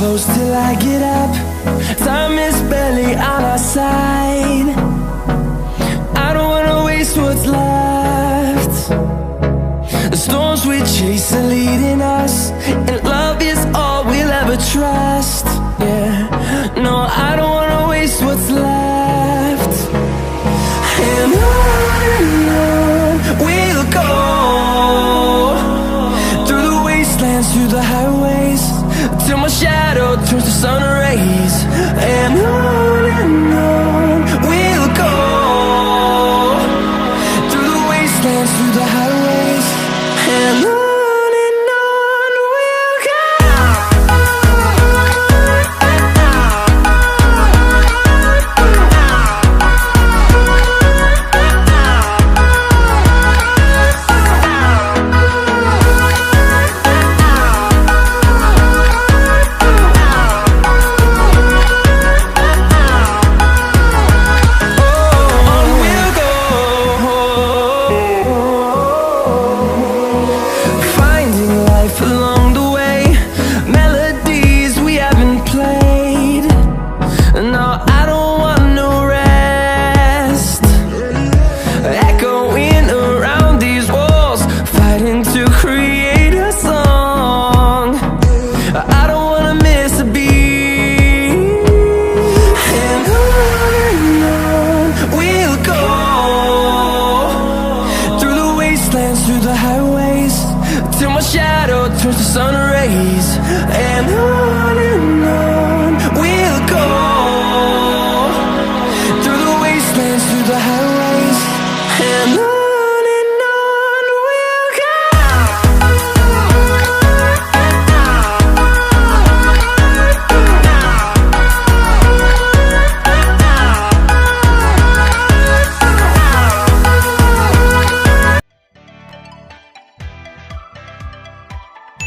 close till I get up. Time is barely on our side. I don't wanna waste what's left. The storms we chase are leading us, and love is all we'll ever trust. Yeah, no, I don't wanna waste what's left. And on we'll go, through the wastelands, through the highways, till my shadow turns to sun rays. And on we'll go, through the wastelands, through the highways, and on we'll go. Along the way, melodies we haven't played. No, I don't want no rest. Echoing around these walls, fighting to create a song. I don't wanna miss a beat. And on we'll go, through the wastelands, through the highways, till my shadow turns to sun rays. And on we'll go, through the wastelands, through the highways.